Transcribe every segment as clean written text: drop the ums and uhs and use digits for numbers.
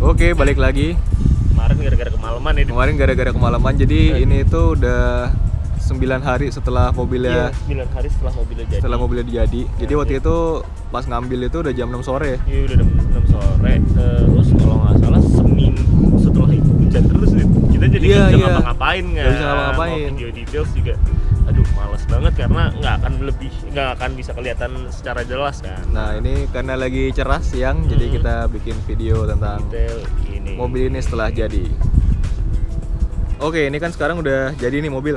Oke, balik lagi. Kemarin gara-gara kemalaman ya. Kemarin gara-gara kemalaman, jadi ini tuh udah 9 hari setelah mobilnya. Iya, 9 hari setelah mobilnya jadi. Setelah mobilnya jadi. Jadi waktu itu pas ngambil itu udah jam 6 sore. Iya, udah 6 sore. Terus kalau nggak salah seminggu setelah itu hujan terus nih. Kita jadi nggak bisa ngapa-ngapain kan. Nggak bisa ngapa-ngapain. Video details juga. Aduh, males banget karena nggak akan bisa kelihatan secara jelas kan. Nah, ini karena lagi cerah siang, jadi kita bikin video tentang Detail ini. mobil ini setelah jadi. Oke, ini kan sekarang udah jadi nih mobil.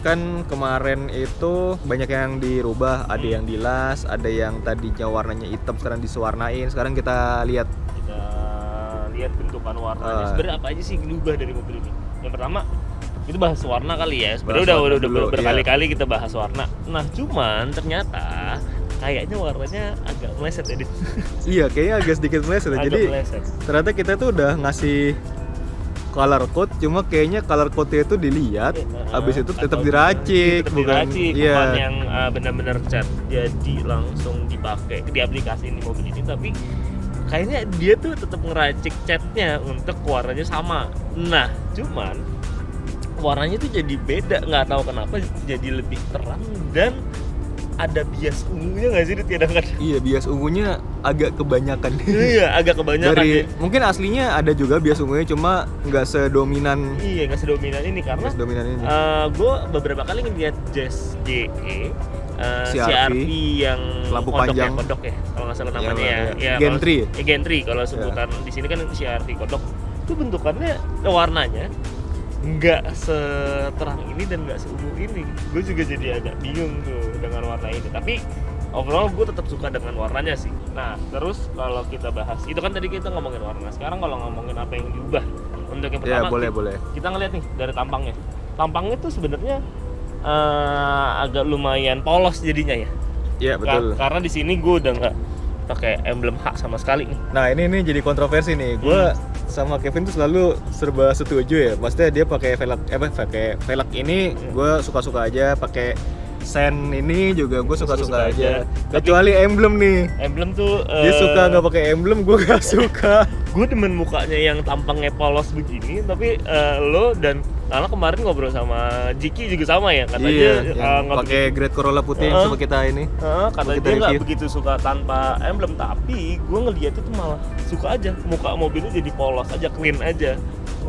Kan kemarin itu banyak yang dirubah, ada yang dilas, ada yang tadinya warnanya hitam sekarang disewarnain. Sekarang kita lihat. Kita lihat bentukan warnanya. Sebenarnya apa aja sih yang diubah dari mobil ini? Yang pertama, itu bahas warna kali ya. Sebenarnya udah berkali-kali kita bahas warna. Nah, cuman ternyata kayaknya warnanya agak meleset ya. Iya, kayaknya agak sedikit meleset. Jadi meleset. ternyata kita tuh udah ngasih color code, cuma kayaknya color code-nya itu dilihat, habis itu tetap diracik, bukan iya. yang benar-benar cat jadi langsung dipakai di aplikasi ini mobil ini, tapi kayaknya dia tuh tetap ngeracik catnya untuk warnanya sama. Nah, cuman warnanya tuh jadi beda, nggak tahu kenapa jadi lebih terang dan ada bias ungunya nggak sih kadang-kadang? Iya, bias ungunya agak kebanyakan. Iya, agak kebanyakan. Mungkin aslinya ada juga bias ungunya, cuma nggak sedominan. Iya, nggak sedominan ini karena ini. Gue beberapa kali ngeliat Jazz GE CR-V yang lampu kodok panjang. Kodok ya, kalau nggak salah namanya ya. Gentry. Gentry kalau sebutan di sini kan CR-V kodok. Itu bentukannya, warnanya nggak seterang ini dan nggak seungu ini. Gue juga jadi agak bingung tuh dengan warna ini, tapi overall gue tetap suka dengan warnanya sih. Nah, terus kalau kita bahas itu kan tadi kita ngomongin warna, sekarang kalau ngomongin apa yang diubah untuk yang pertama, boleh. Kita ngeliat nih dari tampangnya tuh sebenarnya agak lumayan polos jadinya ya. Iya, betul. Karena di sini gue udah nggak pakai emblem H sama sekali nih. Nah, ini jadi kontroversi nih. Gue sama Kevin tuh selalu serba setuju ya. Maksudnya dia pakai velg ini gue suka-suka aja, pakai sen ini juga gue suka-suka aja. Kecuali emblem nih. Emblem tuh dia suka nggak pakai emblem, gue nggak suka. Gue demen mukanya yang tampangnya polos begini, tapi lo dan karena kemarin ngobrol sama Jiki juga sama ya, katanya pakai Great Corolla putih yang sama kita ini. Katanya dia nggak begitu suka tanpa emblem, tapi gue ngeliat itu malah suka aja, muka mobilnya jadi polos aja, clean aja.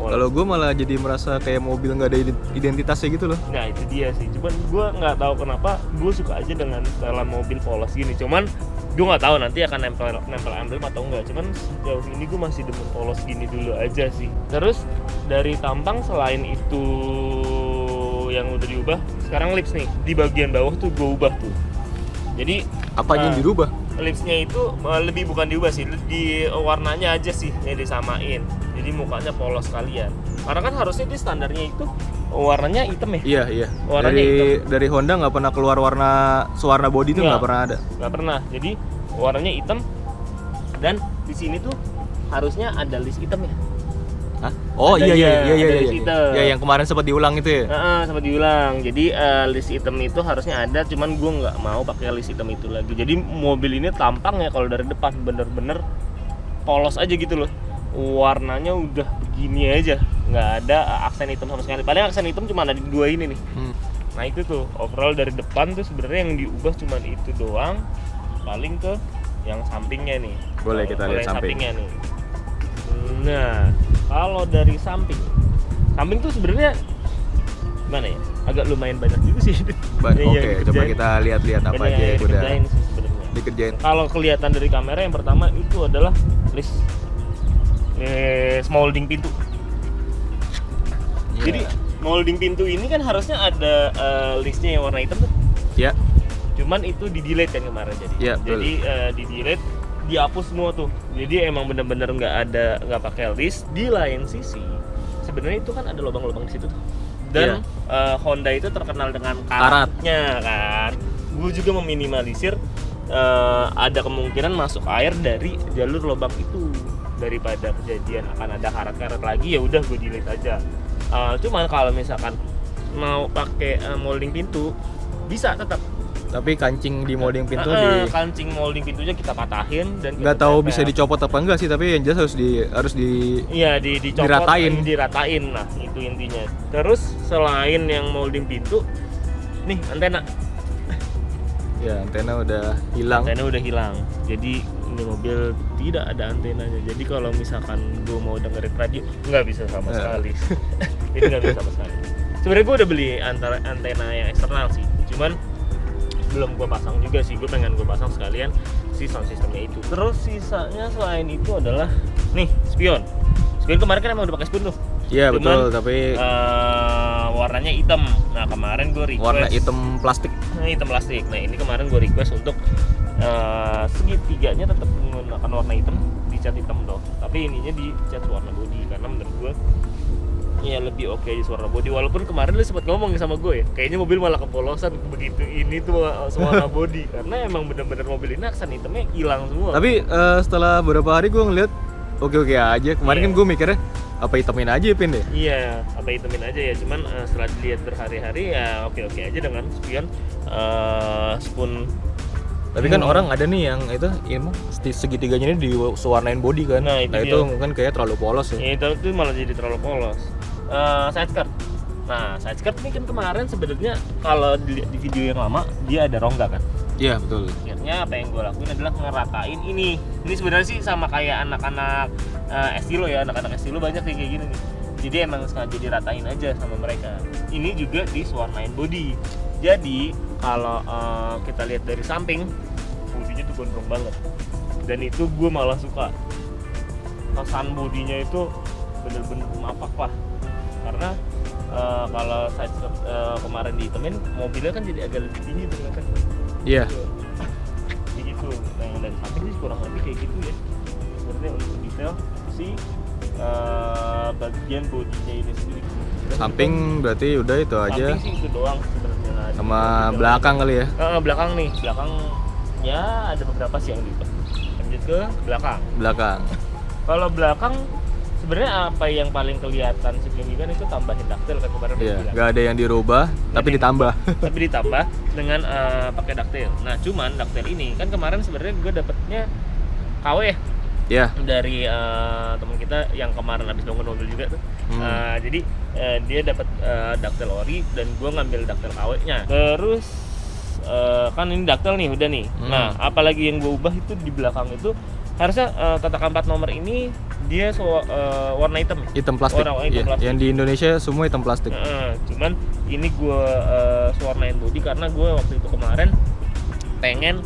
Kalau gue malah jadi merasa kayak mobil nggak ada identitasnya gitu loh. Nah, itu dia sih. Cuman gue nggak tahu kenapa gue suka aja dengan setelan mobil polos gini. Cuman gue nggak tahu nanti akan nempel emblem atau enggak. Cuman sejauh ini gue masih demen polos gini dulu aja sih. Terus dari tampang selain itu yang udah diubah, sekarang lips nih di bagian bawah tuh gue ubah tuh. Jadi apanya yang dirubah? Lipsnya itu lebih bukan diubah sih, di warnanya aja sih yang disamain. Jadi mukanya polos kalian. Karena kan harusnya di standarnya itu warnanya hitam ya. Iya. Warnanya hitam. Dari Honda nggak pernah keluar sewarna body itu nggak pernah ada. Nggak pernah. Jadi warnanya hitam dan di sini tuh harusnya ada list hitam ya. Hah? Oh iya. Ya, yang kemarin sempat diulang itu ya. Sempat diulang. Jadi list hitam itu harusnya ada, cuman gue nggak mau pakai list hitam itu lagi. Jadi mobil ini tampang ya kalau dari depan bener-bener polos aja gitu loh. Warnanya udah begini aja, nggak ada aksen hitam sama sekali. Paling aksen hitam cuma ada di dua ini nih. Nah itu tuh overall dari depan tuh sebenarnya yang diubah cuma itu doang. Paling ke yang sampingnya nih. Boleh kita lihat sampingnya nih. Nah, kalau dari samping tuh sebenarnya gimana ya? Agak lumayan banyak juga sih. Oke, coba kita lihat-lihat apa aja yang udah dikerjain. Kalau kelihatan dari kamera yang pertama itu adalah list molding pintu. Jadi molding pintu ini kan harusnya ada listnya yang warna hitam tuh. Iya. Cuman itu di delete kan kemarin jadi di delete, dihapus semua tuh. Jadi emang bener-bener nggak pakai list. Di lain sisi sebenarnya itu kan ada lubang-lubang di situ tuh. Dan Honda itu terkenal dengan karatnya kan. Gue juga meminimalisir ada kemungkinan masuk air dari jalur lubang itu. Daripada kejadian akan ada karat-karat lagi, ya udah gue delete aja. Cuman kalau misalkan mau pakai molding pintu bisa tetap, Tapi kancing di molding pintu kancing molding pintunya kita patahin dan nggak tahu bisa dicopot apa enggak sih, tapi yang jelas harus dicopot, diratain. Nah, itu intinya. Terus selain yang molding pintu, nih antena. Ya, antena udah hilang. Jadi ini mobil tidak ada antenanya. Jadi kalau misalkan gue mau dengerin radio, nggak bisa sama sekali. Ini nggak bisa sama sekali. Sebenarnya gue udah beli antena yang eksternal sih, cuman belum gue pasang juga sih. Gue pengen gue pasang sekalian si sound systemnya itu. Terus sisanya selain itu adalah nih spion kemarin kan emang udah pakai spion tuh. Iya betul, tapi warnanya hitam. Nah kemarin gue request warna hitam plastik. Nah ini kemarin gue request untuk segitiganya tetap menggunakan warna hitam, dicat hitam dong. Tapi ininya dicat warna body karena menurut gue ya lebih oke di warna body. Walaupun kemarin lu sempat ngomong sama gue ya, kayaknya mobil malah kepolosan begitu ini tuh warna body karena emang bener-bener mobil ini aksen hitamnya hilang semua. Tapi setelah beberapa hari gue ngeliat oke aja. Kemarin kan gue mikirnya apa hitamin aja ya Pin deh? Iya, apa hitamin aja ya. Cuman setelah dilihat berhari-hari ya oke aja dengan spion spoon. Tapi kan orang ada nih yang itu segitiganya ini diwarnain body kan. Nah itu mungkin kayak terlalu polos ya. Itu malah jadi terlalu polos. Side skirt. Nah, side skirt ini kan kemarin sebenarnya kalau dilihat di video yang lama dia ada rongga kan. Iya betul. Akhirnya apa yang gue lakuin adalah ngeratain ini. Ini sebenarnya sih sama kayak anak-anak Estilo ya, anak-anak Estilo banyak kayak gini nih. Jadi emang sengaja diratain aja sama mereka. Ini juga diwarnain body. Jadi kalau kita lihat dari samping, bodinya tuh gondrong banget. Dan itu gue malah suka. Kesan bodinya itu bener-bener mapak lah. Karena kalau side skirt kemarin dihitemin, mobilnya kan jadi agak lebih tinggi ternyata. Iya. Kayak gitu. Nah yang dari samping sih kurang lebih kayak gitu ya. Sebenarnya untuk detail si bagian bodinya ini sendiri. Samping berarti udah itu aja. Samping sih itu doang sebenarnya. Sama belakang kali ya? Belakang nih, belakangnya ada beberapa sih yang diubah. Lanjut ke belakang. Kalau belakang sebenarnya apa yang paling kelihatan signifikan itu tambahin daktil kan kemarin. Iya, nggak ada yang dirubah, tapi ditambah. Tapi ditambah dengan pakai daktil. Nah, cuman daktil ini kan kemarin sebenarnya gue dapetnya KW ya. Iya. Dari teman kita yang kemarin habis bangun mobil juga tuh. Jadi dia dapat daktil ori dan gue ngambil daktil KW-nya. Terus kan ini daktil nih udah nih. Nah, apalagi yang gue ubah itu di belakang itu harusnya tatakan plat nomor ini dia warna hitam. Hitam plastik. Plastik. Yang di Indonesia semua hitam plastik. Cuman ini gue warnain body karena gue waktu itu kemarin pengen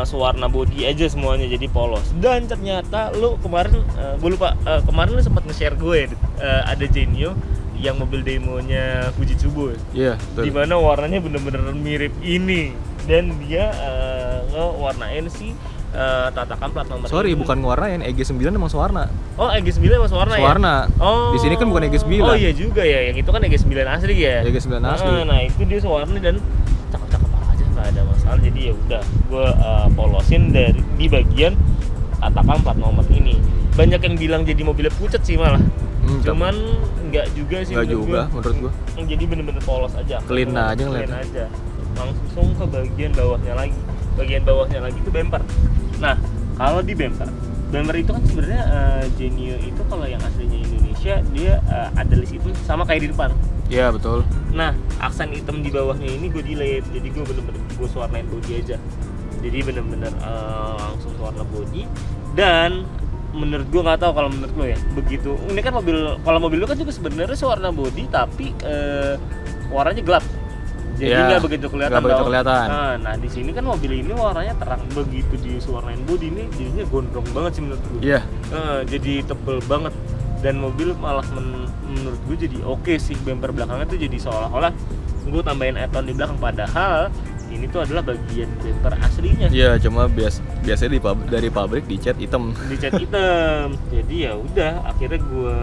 sewarna body aja semuanya jadi polos. Dan ternyata lu kemarin gue lupa kemarin lu sempat nge-share gue ada Genio yang mobil demonya Fujitsubo. Iya, betul. Dimana warnanya bener-bener mirip ini dan dia ngewarnain si tatakan plat nomor. Sorry, bukan ngewarnain, EG9 emang sewarna. Oh, EG9 emang sewarna ya? Sewarna. Oh. Di sini kan bukan EG9. Oh iya juga ya, yang itu kan EG9 asli ya. EG9 asli. Nah, itu dia sewarna dan cakep-cakep aja, nggak ada masalah. Jadi ya udah, gue polosin di bagian tatakan plat nomor ini. Banyak yang bilang jadi mobilnya pucet sih malah. Cuman nggak juga sih menurut gue. Jadi bener-bener polos aja. Clean aja ngeliatnya. Clean aja. Langsung ke bagian bawahnya lagi. Bagian bawahnya lagi itu bumper. Nah, kalau di bumper itu kan sebenarnya Genio itu kalau yang aslinya Indonesia dia ada list itu sama kayak di depan. Iya betul. Nah, aksen hitam di bawahnya ini gue delete, jadi gue bener-bener gue warnain body aja. Jadi bener-bener langsung warna body. Dan menurut gue nggak tahu kalau menurut lo ya begitu. Ini kan kalau mobil lo kan juga sebenarnya warna body tapi warnanya gelap. Jadi nggak begitu kelihatan. Nah di sini kan mobil ini warnanya terang, begitu diwarnain body ini jadinya gondrong banget sih menurut gue. Iya. Jadi tebel banget dan mobil malah menurut gue jadi oke sih. Bumper belakangnya tuh jadi seolah-olah gue tambahin add-on di belakang, padahal ini tuh adalah bagian bumper aslinya. Iya, cuma biasanya dari pabrik dicat hitam. Jadi ya udah akhirnya gue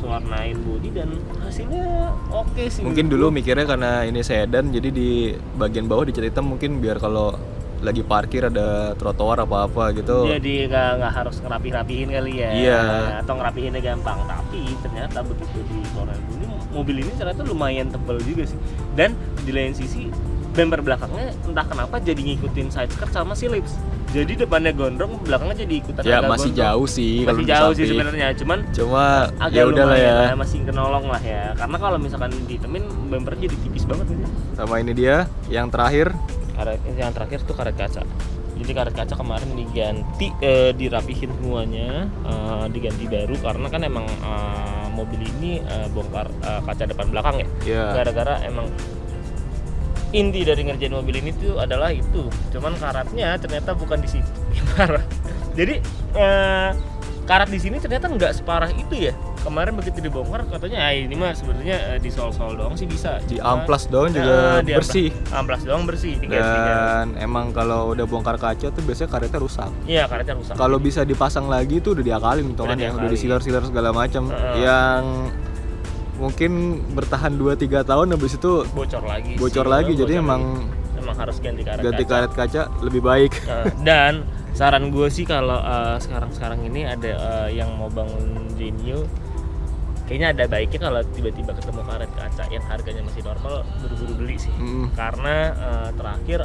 warnain body dan hasilnya oke sih. Mungkin dulu mikirnya karena ini sedan jadi di bagian bawah dicat hitam mungkin biar kalau lagi parkir ada trotoar apa-apa gitu. Jadi nggak harus ngerapihin kali ya. Iya. Atau ngerapihinnya gampang. Tapi ternyata begitu di Korea ini mobil ini ternyata lumayan tebal juga sih. Dan di lain sisi bumper belakangnya entah kenapa jadi ngikutin side skirt sama si lips. Jadi depannya gondrong, belakangnya jadi ikutan Ya agak masih gondrong. jauh sih kalau Masih jauh sih disamping. sebenarnya, Cuma agak ya udah lah ya. lumayan, masih kenolong lah ya. Karena kalau misalkan ditemin bumper jadi tipis banget gitu. Sama ini dia yang terakhir. Yang terakhir tuh karet kaca. Jadi karet kaca kemarin diganti, dirapihin semuanya, diganti baru karena kan emang mobil ini bongkar kaca depan belakang ya. Ya. Gara-gara emang inti dari ngerjain mobil ini tuh adalah itu. Cuman karatnya ternyata bukan di situ. Parah. Jadi karat di sini ternyata nggak separah itu ya. Kemarin begitu dibongkar katanya ini mah sebenarnya di sol-sol doang sih bisa. Di amplas doang juga bersih. Amplas doang bersih diganti. Dan emang kalau udah bongkar kaca tuh biasanya karetnya rusak. Iya, karetnya rusak. Kalau bisa dipasang lagi tuh udah diakalin hitungannya, udah disiler-siler segala macam. Yang mungkin bertahan 2-3 tahun habis itu bocor lagi. Jadi emang harus ganti karet kaca lebih baik. Dan saran gue sih kalau sekarang ini ada yang mau bangun Genio, kayaknya ada baiknya kalau tiba-tiba ketemu karet kaca yang harganya masih normal, buru-buru beli sih. Karena terakhir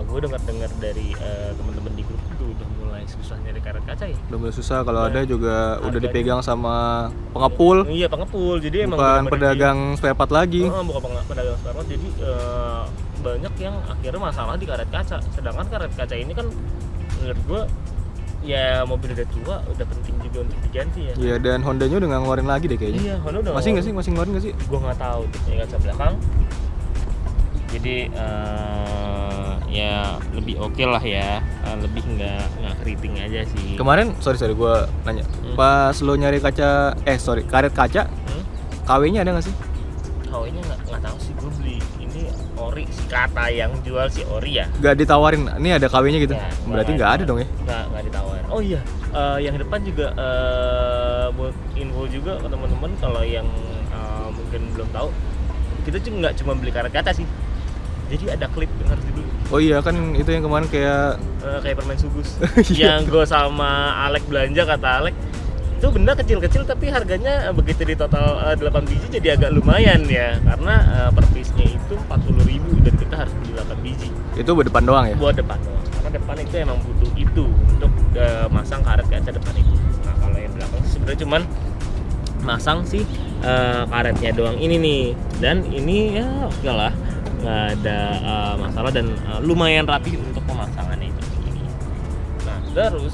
gue dengar dari teman-teman di grup itu udah mulai susah nyari karet kaca ya. Udah mulai susah, kalau ada juga udah dipegang sama pengepul. Iya, pengepul. Jadi emang bukan pedagang spare part lagi. Bukan pedagang spare part. Jadi banyak yang akhirnya masalah di karet kaca. Sedangkan karet kaca ini kan menurut gue ya mobil udah tua, udah penting juga untuk diganti ya. Iya, dan Hondanya udah nggak ngeluarin lagi deh kayaknya. Iya, Honda udah. Masih ngeluarin nggak sih? Gue nggak tahu tuh yang kaca belakang. Jadi ya lebih oke lah ya, lebih nggak keriting aja sih. Kemarin sorry gue nanya, pas lo nyari karet kaca, KW-nya ada nggak sih? KW-nya nggak tahu sih, gue beli ini ori si kata yang jual si ori ya. Gak ditawarin, ini ada KW-nya gitu? Ya, berarti nggak ada dong ya? Nggak ditawarin. Oh iya, yang depan juga buat info juga ke teman-teman kalau yang mungkin belum tahu, kita juga nggak cuma beli karet kaca sih. Jadi ada klip yang harus dibeli. Oh iya, kan itu yang kemarin kayak permen sugus. Yang gue sama Alek belanja, kata Alek itu benda kecil-kecil tapi harganya begitu di total 8 biji jadi agak lumayan ya, karena per piece-nya itu 40.000 dan kita harus beli 8 biji. Itu buat depan doang ya? Buat depan doang, karena depan itu emang butuh itu untuk masang karet kaca depan itu. Nah kalau yang belakang sebenarnya cuman masang sih karetnya doang ini nih, dan ini ya oke lah, nggak ada masalah dan lumayan rapi untuk pemasangannya itu begini. Nah terus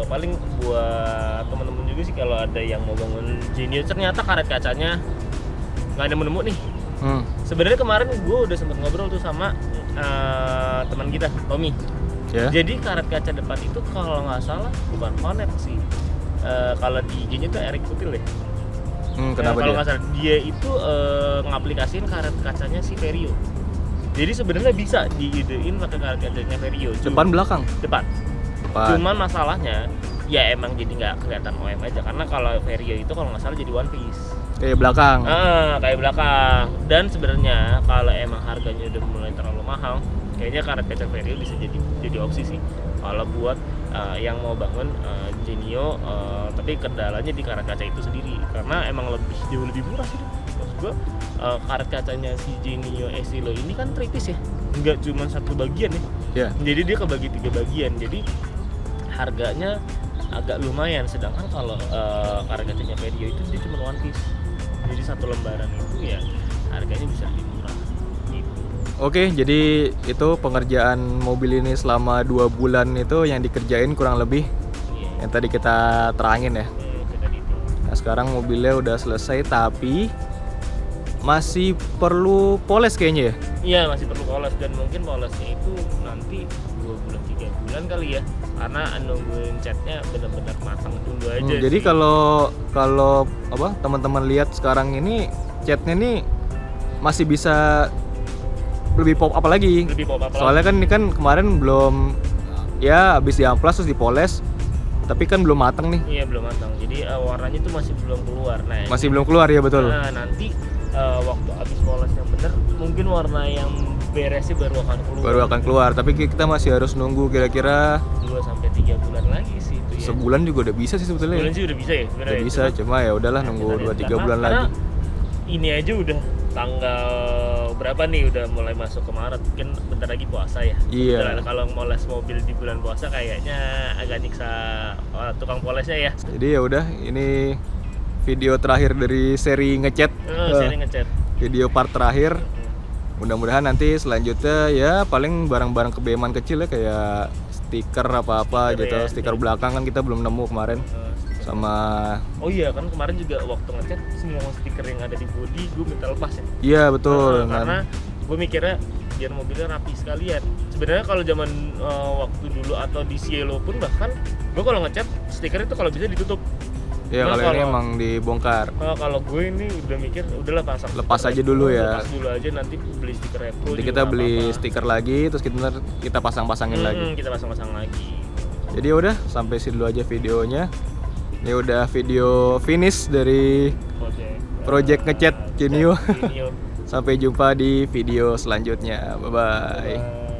paling buat teman-teman juga sih kalau ada yang mau bangun Genio ternyata karet kacanya nggak ada nemu nih. Sebenarnya kemarin gue udah sempet ngobrol tuh sama teman kita Tommy. Jadi karet kaca depan itu kalau nggak salah bukan Honet sih, kalau di Genio itu Eric Putil ya. Kenapa kalau nggak salah dia itu ngaplikasiin karet kacanya si Vario. Jadi sebenarnya bisa diidein pakai karet kacanya Vario. Depan belakang? Depan. Cuman masalahnya ya emang jadi nggak kelihatan OM aja, karena kalau Vario itu kalau nggak salah jadi one piece. Kayak belakang. Kayak belakang. Dan sebenarnya kalau emang harganya udah mulai terlalu mahal, kayaknya karet kaca Vario bisa jadi opsi sih. Kalau buat yang mau bangun Genio, tapi kendalanya di karet kaca itu sendiri, karena emang jauh lebih murah sih. Maksud gue karet kacanya si Genio Estilo ini kan tripis ya, nggak cuma satu bagian ya. Jadi dia kebagi 3 bagian, jadi harganya agak lumayan. Sedangkan kalau karet kacanya Vario itu dia cuma one piece, jadi satu lembaran itu ya harganya bisa lebih murah gitu. Oke, jadi itu pengerjaan mobil ini selama 2 bulan itu yang dikerjain kurang lebih yang tadi kita terangin ya. Nah sekarang mobilnya udah selesai, tapi masih perlu poles kayaknya ya? Iya, masih perlu poles, dan mungkin polesnya itu nanti 2 bulan 3 bulan kali ya, karena nungguin catnya benar-benar matang dulu aja. Jadi kalau teman-teman lihat sekarang ini catnya nih masih bisa lebih pop up lagi. Soalnya kan ini kan kemarin belum ya, habis diamplas terus dipoles, tapi kan belum matang nih. Iya, belum matang. Jadi warnanya tuh masih belum keluar. Nah, masih belum keluar ya, betul. Nah, nanti waktu habis poles yang bener, mungkin warna yang beresnya baru akan keluar. Tapi kita masih harus nunggu kira-kira 2-3 bulan lagi sih itu ya. Sebulan juga udah bisa sih sebetulnya. Sebulan sih udah bisa ya Udah bisa, cuma ya udahlah nunggu 2-3 bulan lagi. Ini aja udah tanggal berapa nih, udah mulai masuk ke Maret, mungkin bentar lagi puasa ya. Iya. Kalau moles mobil di bulan puasa kayaknya agak nyiksa tukang polesnya ya. Jadi ya udah, ini video terakhir dari seri ngechat. Seri ngechat. Video part terakhir. Mudah-mudahan nanti selanjutnya ya paling barang-barang kebeman kecil ya, kayak stiker apa-apa Stiker gitu. ya, Stiker belakang kan kita belum nemu kemarin. Sama oh iya kan kemarin juga waktu ngechat semua stiker yang ada di body gue minta lepas ya. iya betul. Karena gue mikirnya biar mobilnya rapi sekalian. Sebenarnya kalau zaman waktu dulu atau di Cielo pun bahkan gue kalau ngecat stiker itu kalau bisa ditutup. Ya kalau ini emang dibongkar. Kalau gue ini udah mikir udahlah pasang. Lepas aja dulu ya. Lepas dulu aja, nanti beli stiker repro. Nanti kita beli stiker lagi, terus kita pasang-pasangin lagi. Kita pasang-pasang lagi. Jadi udah sampai sini dulu aja videonya. Ini udah video finish dari project ngechat Genio. Sampai jumpa di video selanjutnya. Bye bye.